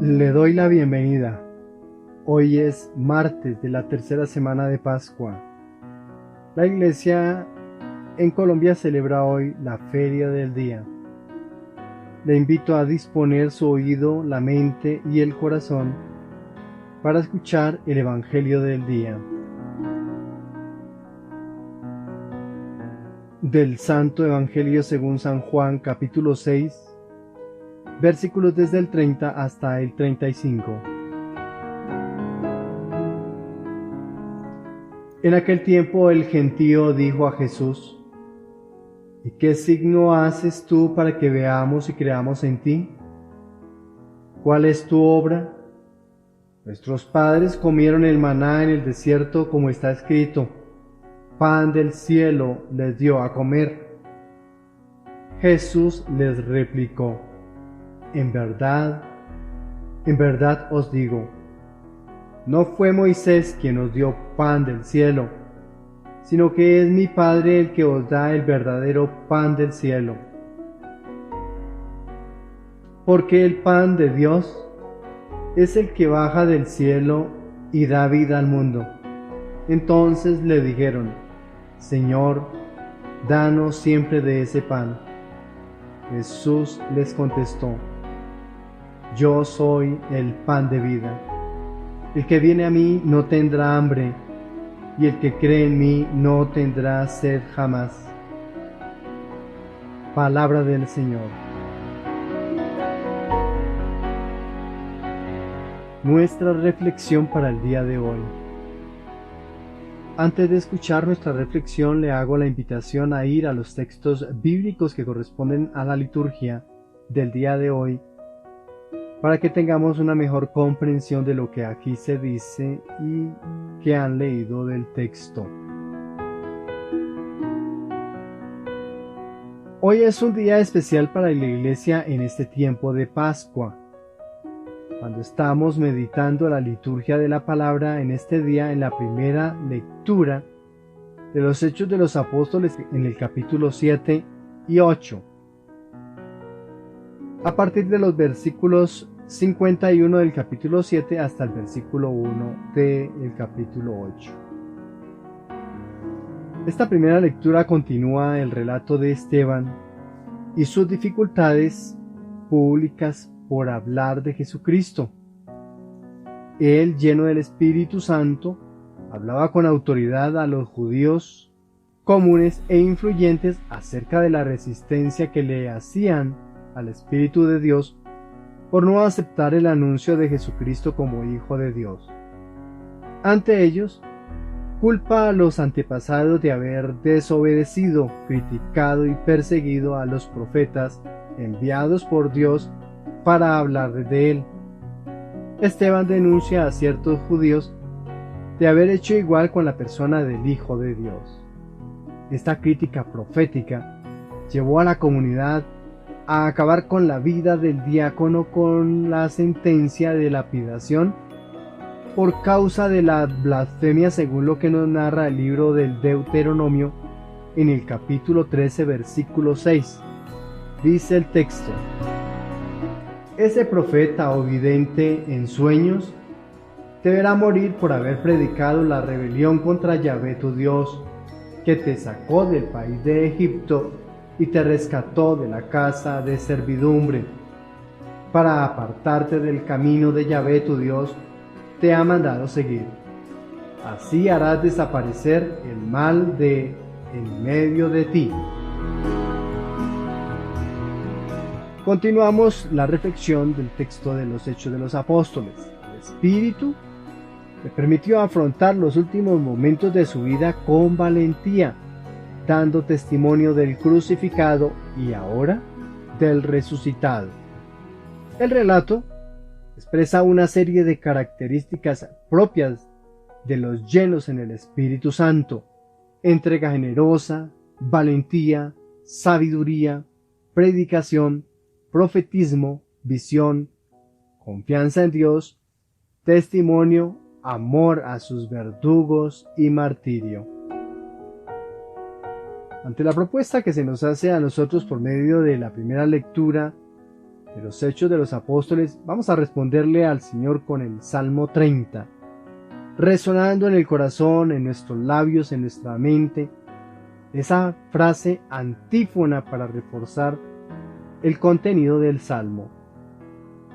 Le doy la bienvenida. Hoy es martes de la tercera semana de Pascua. La iglesia en Colombia celebra hoy la Feria del Día. Le invito a disponer su oído, la mente y el corazón para escuchar el Evangelio del día. Del Santo Evangelio según San Juan, capítulo 6, versículos desde el 30 hasta el 35. En aquel tiempo el gentío dijo a Jesús: ¿Y qué signo haces tú para que veamos y creamos en ti? ¿Cuál es tu obra? Nuestros padres comieron el maná en el desierto, como está escrito: pan del cielo les dio a comer. Jesús les replicó: en verdad os digo, no fue Moisés quien os dio pan del cielo, sino que es mi Padre el que os da el verdadero pan del cielo. Porque el pan de Dios es el que baja del cielo y da vida al mundo. Entonces le dijeron: Señor, danos siempre de ese pan. Jesús les contestó: Yo soy el pan de vida. El que viene a mí no tendrá hambre, y el que cree en mí no tendrá sed jamás. Palabra del Señor. Nuestra reflexión para el día de hoy. Antes de escuchar nuestra reflexión, le hago la invitación a ir a los textos bíblicos que corresponden a la liturgia del día de hoy, para que tengamos una mejor comprensión de lo que aquí se dice y que han leído del texto. Hoy es un día especial para la Iglesia en este tiempo de Pascua. Cuando estamos meditando la liturgia de la palabra en este día, en la primera lectura de los Hechos de los Apóstoles en el capítulo 7 y 8. A partir de los versículos 51 del capítulo 7 hasta el versículo 1 del capítulo 8. Esta primera lectura continúa el relato de Esteban y sus dificultades públicas por hablar de Jesucristo. Él, lleno del Espíritu Santo, hablaba con autoridad a los judíos comunes e influyentes acerca de la resistencia que le hacían al Espíritu de Dios por no aceptar el anuncio de Jesucristo como Hijo de Dios. Ante ellos, culpa a los antepasados de haber desobedecido, criticado y perseguido a los profetas enviados por Dios para hablar de él. Esteban denuncia a ciertos judíos de haber hecho igual con la persona del Hijo de Dios. Esta crítica profética llevó a la comunidad a acabar con la vida del diácono con la sentencia de lapidación por causa de la blasfemia, según lo que nos narra el libro del Deuteronomio en el capítulo 13, versículo 6. Dice el texto: ese profeta o vidente en sueños deberá morir por haber predicado la rebelión contra Yahvé tu Dios, que te sacó del país de Egipto y te rescató de la casa de servidumbre. Para apartarte del camino de Yahvé tu Dios, te ha mandado seguir. Así harás desaparecer el mal de en medio de ti. Continuamos la reflexión del texto de los Hechos de los Apóstoles. El Espíritu le permitió afrontar los últimos momentos de su vida con valentía, dando testimonio del crucificado y ahora del resucitado. El relato expresa una serie de características propias de los llenos en el Espíritu Santo: entrega generosa, valentía, sabiduría, predicación, profetismo, visión, confianza en Dios, testimonio, amor a sus verdugos y martirio. Ante la propuesta que se nos hace a nosotros por medio de la primera lectura de los Hechos de los Apóstoles, vamos a responderle al Señor con el Salmo 30, resonando en el corazón, en nuestros labios, en nuestra mente, esa frase antífona para reforzar el contenido del Salmo.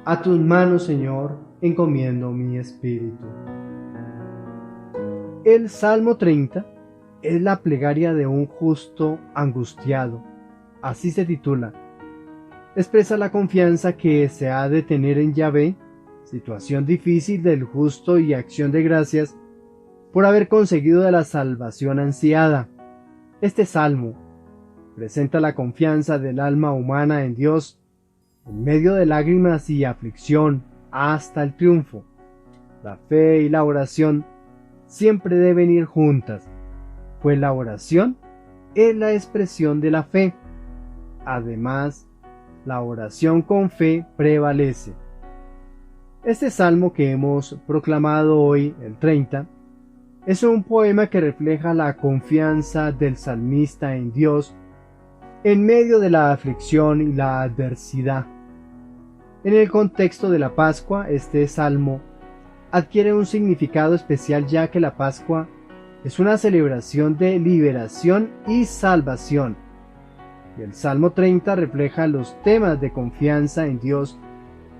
A tus manos, Señor, encomiendo mi espíritu. El Salmo 30 es la plegaria de un justo angustiado. Así se titula. Expresa la confianza que se ha de tener en Yahvé, situación difícil del justo y acción de gracias por haber conseguido de la salvación ansiada. Este salmo presenta la confianza del alma humana en Dios en medio de lágrimas y aflicción hasta el triunfo. La fe y la oración siempre deben ir juntas, pues la oración es la expresión de la fe. Además, la oración con fe prevalece. Este salmo que hemos proclamado hoy, el 30, es un poema que refleja la confianza del salmista en Dios en medio de la aflicción y la adversidad. En el contexto de la Pascua, este salmo adquiere un significado especial, ya que la Pascua es una celebración de liberación y salvación. Y el Salmo 30 refleja los temas de confianza en Dios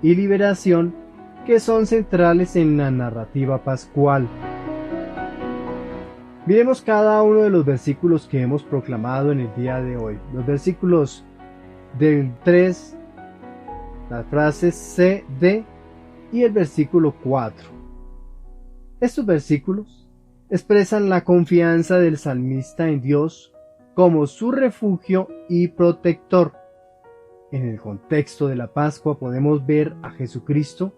y liberación que son centrales en la narrativa pascual. Miremos cada uno de los versículos que hemos proclamado en el día de hoy. Los versículos del 3, las frases C, D y el versículo 4. Estos versículos expresan la confianza del salmista en Dios como su refugio y protector. En el contexto de la Pascua podemos ver a Jesucristo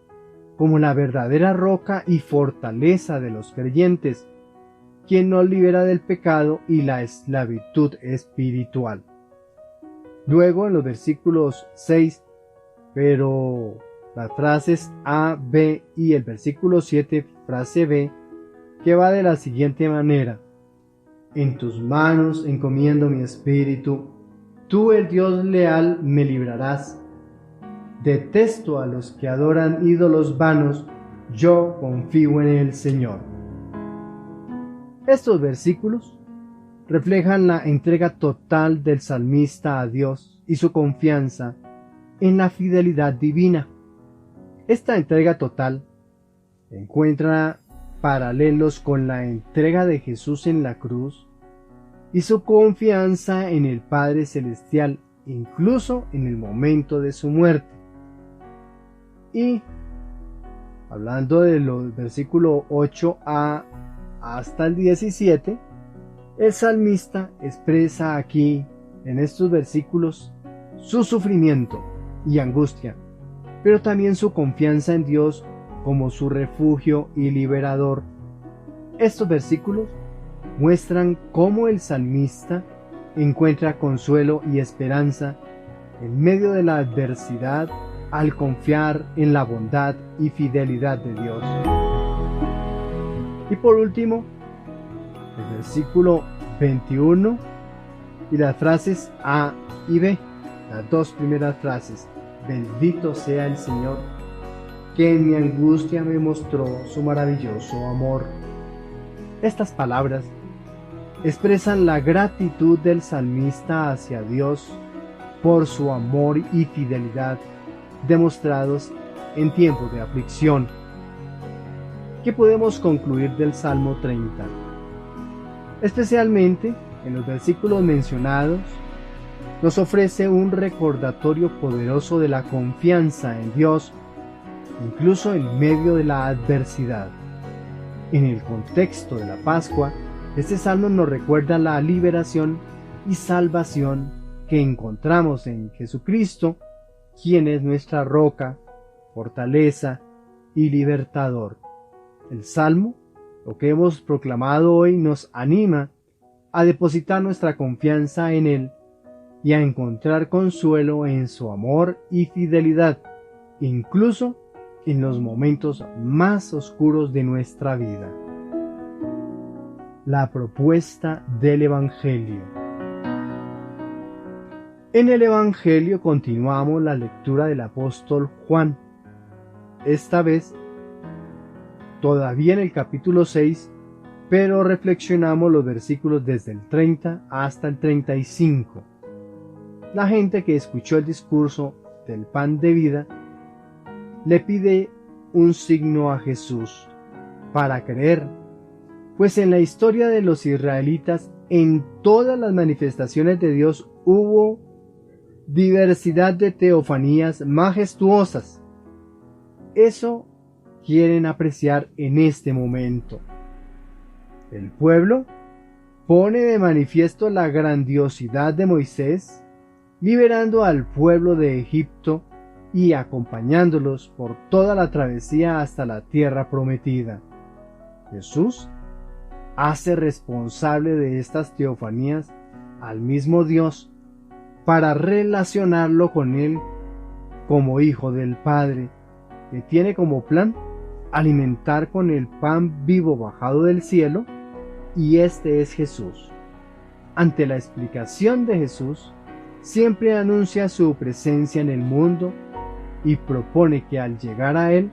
como la verdadera roca y fortaleza de los creyentes, quien nos libera del pecado y la esclavitud espiritual. Luego en los versículos 6, pero las frases A, B y el versículo 7, frase B, que va de la siguiente manera: en tus manos encomiendo mi espíritu, tú el Dios leal me librarás. Detesto a los que adoran ídolos vanos, yo confío en el Señor. Estos versículos reflejan la entrega total del salmista a Dios y su confianza en la fidelidad divina. Esta entrega total encuentra paralelos con la entrega de Jesús en la cruz y su confianza en el Padre Celestial, incluso en el momento de su muerte. Y hablando de los versículos 8a hasta el 17, el salmista expresa aquí, en estos versículos, su sufrimiento y angustia, pero también su confianza en Dios como su refugio y liberador. Estos versículos muestran cómo el salmista encuentra consuelo y esperanza en medio de la adversidad al confiar en la bondad y fidelidad de Dios. Y por último, el versículo 21 y las frases A y B, las dos primeras frases: bendito sea el Señor, que en mi angustia me mostró su maravilloso amor. Estas palabras expresan la gratitud del salmista hacia Dios por su amor y fidelidad demostrados en tiempos de aflicción. ¿Qué podemos concluir del Salmo 30? Especialmente en los versículos mencionados, nos ofrece un recordatorio poderoso de la confianza en Dios, incluso en medio de la adversidad. En el contexto de la Pascua, este salmo nos recuerda la liberación y salvación que encontramos en Jesucristo, quien es nuestra roca, fortaleza y libertador. El salmo, lo que hemos proclamado hoy, nos anima a depositar nuestra confianza en Él y a encontrar consuelo en su amor y fidelidad, incluso en los momentos más oscuros de nuestra vida. La propuesta del Evangelio. En el Evangelio continuamos la lectura del apóstol Juan. Esta vez, todavía en el capítulo 6, pero reflexionamos los versículos desde el 30 hasta el 35. La gente que escuchó el discurso del pan de vida le pide un signo a Jesús para creer, pues en la historia de los israelitas, en todas las manifestaciones de Dios hubo diversidad de teofanías majestuosas. Eso quieren apreciar en este momento. El pueblo pone de manifiesto la grandiosidad de Moisés, liberando al pueblo de Egipto y acompañándolos por toda la travesía hasta la tierra prometida. Jesús hace responsable de estas teofanías al mismo Dios para relacionarlo con Él como Hijo del Padre, que tiene como plan alimentar con el pan vivo bajado del cielo, y este es Jesús. Ante la explicación de Jesús, siempre anuncia su presencia en el mundo y propone que al llegar a Él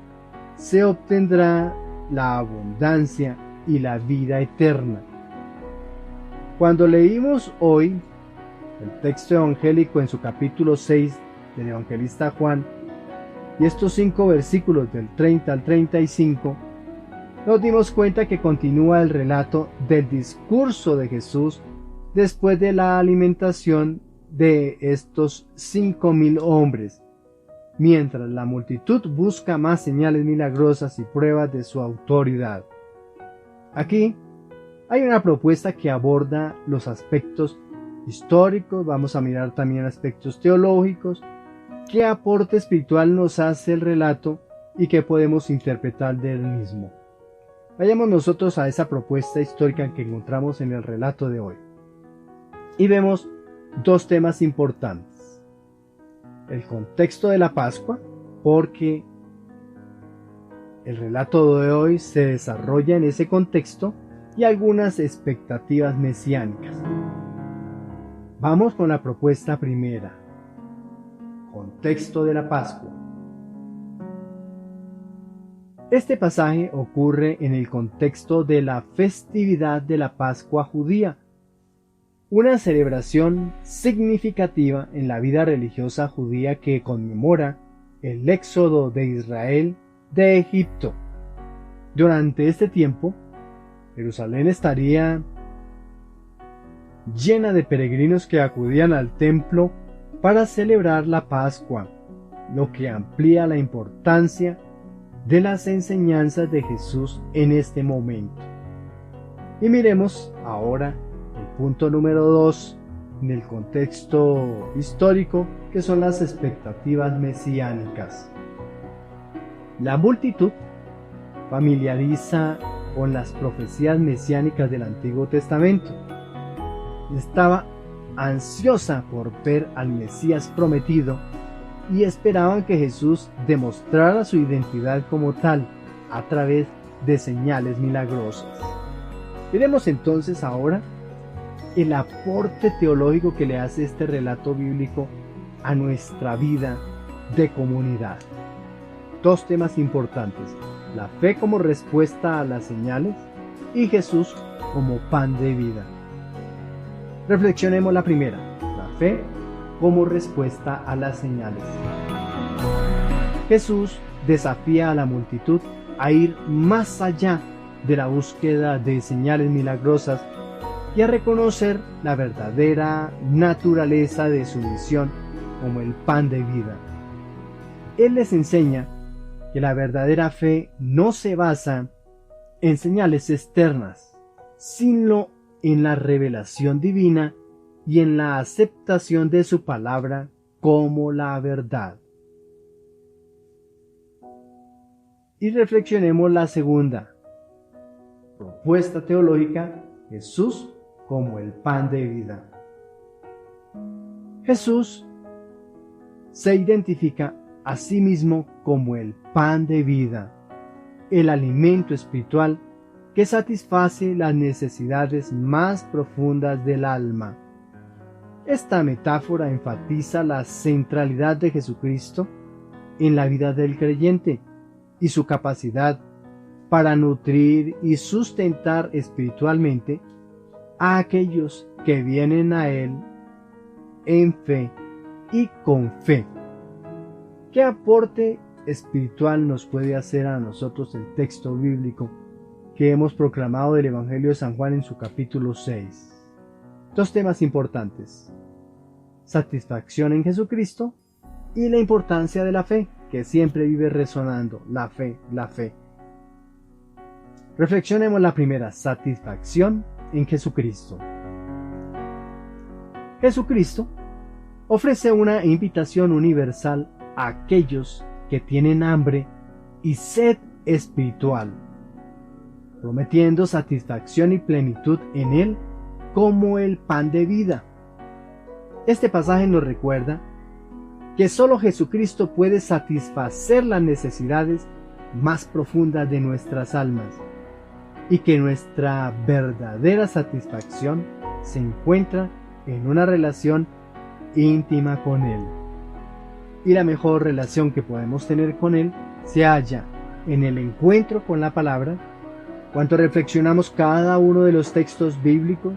se obtendrá la abundancia y la vida eterna. Cuando leímos hoy el texto evangélico en su capítulo 6 del evangelista Juan, y estos 5 versículos del 30 al 35, nos dimos cuenta que continúa el relato del discurso de Jesús después de la alimentación de estos 5,000 hombres, mientras la multitud busca más señales milagrosas y pruebas de su autoridad. Aquí hay una propuesta que aborda los aspectos históricos, vamos a mirar también aspectos teológicos, qué aporte espiritual nos hace el relato y qué podemos interpretar del mismo. Vayamos nosotros a esa propuesta histórica que encontramos en el relato de hoy. Y vemos 2 temas importantes. El contexto de la Pascua, porque el relato de hoy se desarrolla en ese contexto, y algunas expectativas mesiánicas. Vamos con la propuesta primera. Contexto de la Pascua. Este pasaje ocurre en el contexto de la festividad de la Pascua judía, una celebración significativa en la vida religiosa judía que conmemora el éxodo de Israel de Egipto. Durante este tiempo, Jerusalén estaría llena de peregrinos que acudían al templo para celebrar la Pascua, lo que amplía la importancia de las enseñanzas de Jesús en este momento. Y miremos ahora el punto número 2 en el contexto histórico, que son las expectativas mesiánicas. La multitud familiariza con las profecías mesiánicas del Antiguo Testamento. Estaba ansiosa por ver al Mesías prometido y esperaban que Jesús demostrara su identidad como tal a través de señales milagrosas. Veremos entonces ahora el aporte teológico que le hace este relato bíblico a nuestra vida de comunidad. 2 temas importantes: la fe como respuesta a las señales y Jesús como pan de vida. Reflexionemos la primera, la fe como respuesta a las señales. Jesús desafía a la multitud a ir más allá de la búsqueda de señales milagrosas y a reconocer la verdadera naturaleza de su misión como el pan de vida. Él les enseña que la verdadera fe no se basa en señales externas, sino en la revelación divina y en la aceptación de su palabra como la verdad. Y reflexionemos la segunda propuesta teológica: Jesús como el pan de vida. Jesús se identifica a sí mismo como el pan de vida, el alimento espiritual que satisface las necesidades más profundas del alma. Esta metáfora enfatiza la centralidad de Jesucristo en la vida del creyente y su capacidad para nutrir y sustentar espiritualmente a aquellos que vienen a Él en fe y con fe. ¿Qué aporte espiritual nos puede hacer a nosotros el texto bíblico que hemos proclamado del Evangelio de San Juan en su capítulo 6? Dos temas importantes: satisfacción en Jesucristo y la importancia de la fe, que siempre vive resonando, la fe, la fe. Reflexionemos la primera: satisfacción en Jesucristo. Jesucristo ofrece una invitación universal a aquellos que tienen hambre y sed espiritual, prometiendo satisfacción y plenitud en Él como el pan de vida. Este pasaje nos recuerda que solo Jesucristo puede satisfacer las necesidades más profundas de nuestras almas y que nuestra verdadera satisfacción se encuentra en una relación íntima con Él. Y la mejor relación que podemos tener con Él se halla en el encuentro con la palabra, cuando reflexionamos cada uno de los textos bíblicos,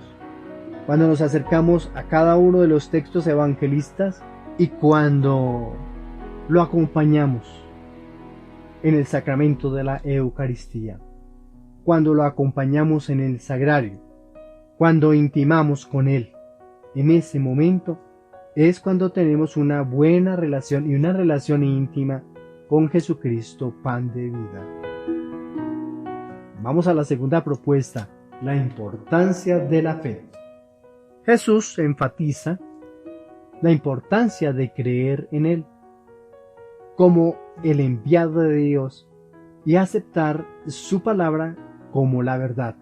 cuando nos acercamos a cada uno de los textos evangelistas y cuando lo acompañamos en el sacramento de la Eucaristía, cuando lo acompañamos en el sagrario, cuando intimamos con Él. En ese momento es cuando tenemos una buena relación y una relación íntima con Jesucristo, pan de vida. Vamos a la segunda propuesta: la importancia de la fe. Jesús enfatiza la importancia de creer en Él como el enviado de Dios y aceptar su palabra como la verdad.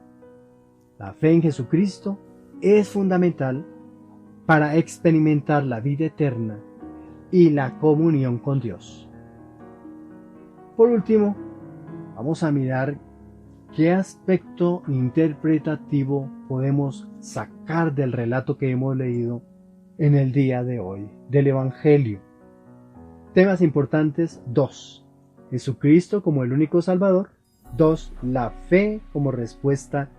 La fe en Jesucristo es fundamental para experimentar la vida eterna y la comunión con Dios. Por último, vamos a mirar qué aspecto interpretativo podemos sacar del relato que hemos leído en el día de hoy, del Evangelio. Temas importantes: 2. Jesucristo como el único Salvador. 2. La fe como respuesta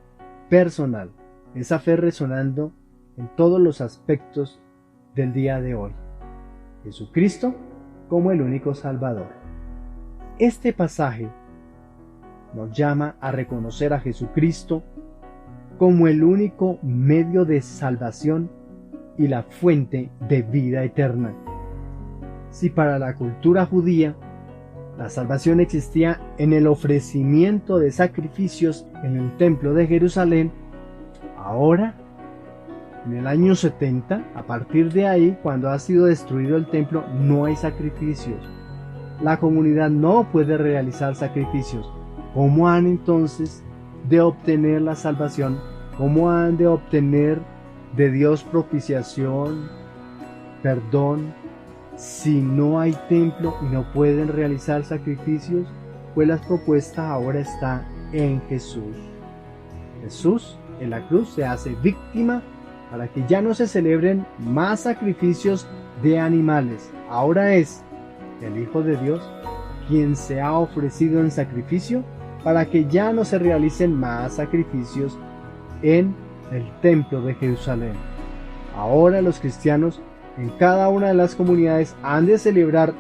personal. Esa fe resonando en todos los aspectos del día de hoy. Jesucristo como el único Salvador. Este pasaje nos llama a reconocer a Jesucristo como el único medio de salvación y la fuente de vida eterna. Si para la cultura judía la salvación existía en el ofrecimiento de sacrificios en el templo de Jerusalén, ahora, en el año 70, a partir de ahí, cuando ha sido destruido el templo, no hay sacrificios. La comunidad no puede realizar sacrificios. ¿Cómo han entonces de obtener la salvación? ¿Cómo han de obtener de Dios propiciación, perdón, si no hay templo y no pueden realizar sacrificios? Pues la propuesta ahora está en Jesús. Jesús en la cruz se hace víctima para que ya no se celebren más sacrificios de animales. Ahora es el Hijo de Dios quien se ha ofrecido en sacrificio para que ya no se realicen más sacrificios en el templo de Jerusalén. Ahora los cristianos en cada una de las comunidades han de celebrar,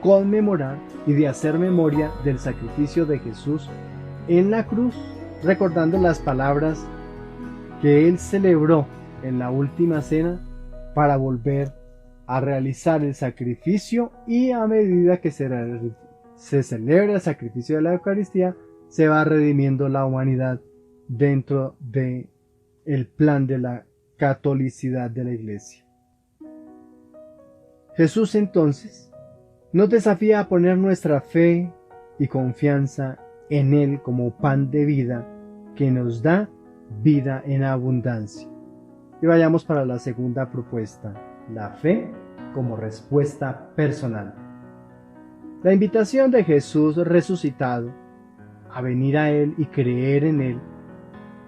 conmemorar y de hacer memoria del sacrificio de Jesús en la cruz, recordando las palabras que Él celebró en la última cena para volver a realizar el sacrificio, y a medida que se celebra el sacrificio de la Eucaristía, se va redimiendo la humanidad dentro de el plan de la catolicidad de la Iglesia. Jesús entonces nos desafía a poner nuestra fe y confianza en Él como pan de vida que nos da vida en abundancia. Y vayamos para la segunda propuesta: la fe como respuesta personal. La invitación de Jesús resucitado a venir a Él y creer en Él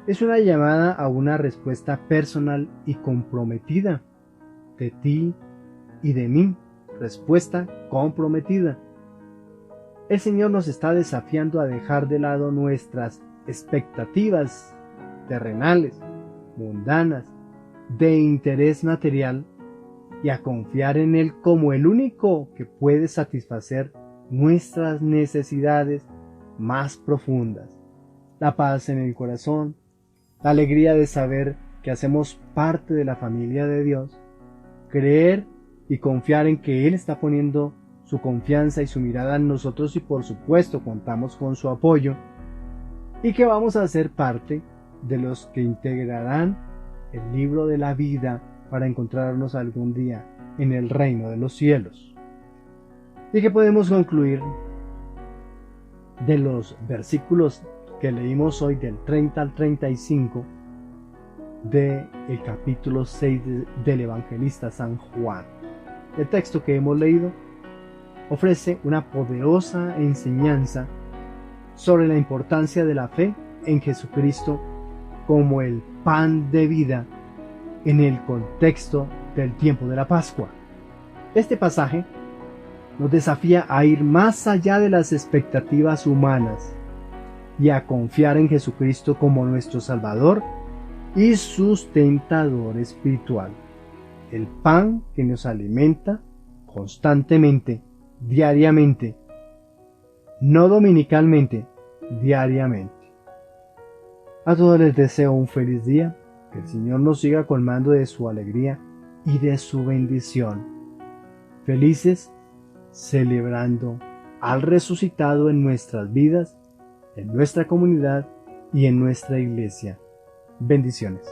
es una llamada a una respuesta personal y comprometida. de ti y de mí. Respuesta comprometida. El Señor nos está desafiando a dejar de lado nuestras expectativas terrenales, mundanas, de interés material y a confiar en Él como el único que puede satisfacer nuestras necesidades más profundas. La paz en el corazón, la alegría de saber que hacemos parte de la familia de Dios, creer y confiar en que Él está poniendo su confianza y su mirada en nosotros y por supuesto contamos con su apoyo y que vamos a ser parte de los que integrarán el libro de la vida para encontrarnos algún día en el reino de los cielos. Y que podemos concluir de los versículos que leímos hoy del 30 al 35 del capítulo 6 del evangelista San Juan. El texto que hemos leído ofrece una poderosa enseñanza sobre la importancia de la fe en Jesucristo como el pan de vida en el contexto del tiempo de la Pascua. Este pasaje nos desafía a ir más allá de las expectativas humanas y a confiar en Jesucristo como nuestro Salvador y sustentador espiritual, el pan que nos alimenta constantemente, diariamente, no dominicalmente, diariamente. A todos les deseo un feliz día, que el Señor nos siga colmando de su alegría y de su bendición. Felices celebrando al resucitado en nuestras vidas, en nuestra comunidad y en nuestra iglesia. Bendiciones.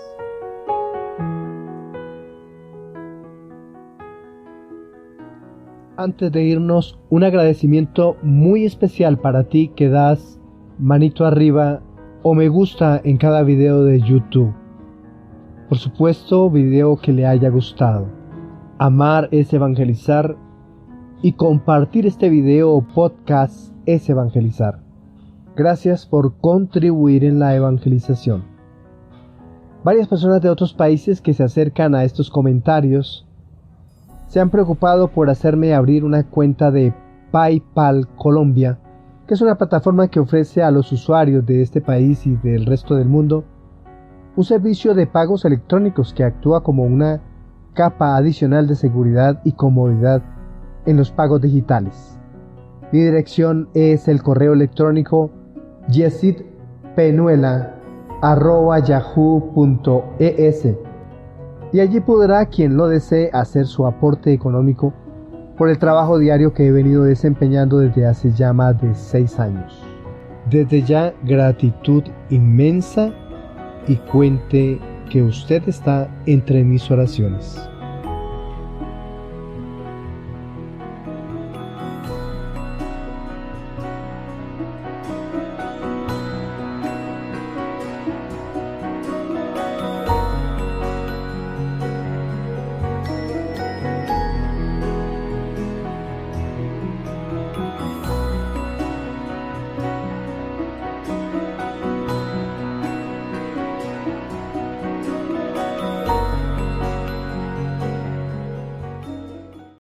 Antes de irnos, un agradecimiento muy especial para ti que das manito arriba o me gusta en cada video de YouTube. Por supuesto, video que le haya gustado. Amar es evangelizar y compartir este video o podcast es evangelizar. Gracias por contribuir en la evangelización. Varias personas de otros países que se acercan a estos comentarios se han preocupado por hacerme abrir una cuenta de PayPal Colombia, que es una plataforma que ofrece a los usuarios de este país y del resto del mundo un servicio de pagos electrónicos que actúa como una capa adicional de seguridad y comodidad en los pagos digitales. Mi dirección es el correo electrónico yesidpenuela@yahoo.es y allí podrá quien lo desee hacer su aporte económico por el trabajo diario que he venido desempeñando desde hace ya más de 6 años. Desde ya, gratitud inmensa y cuente que usted está entre mis oraciones.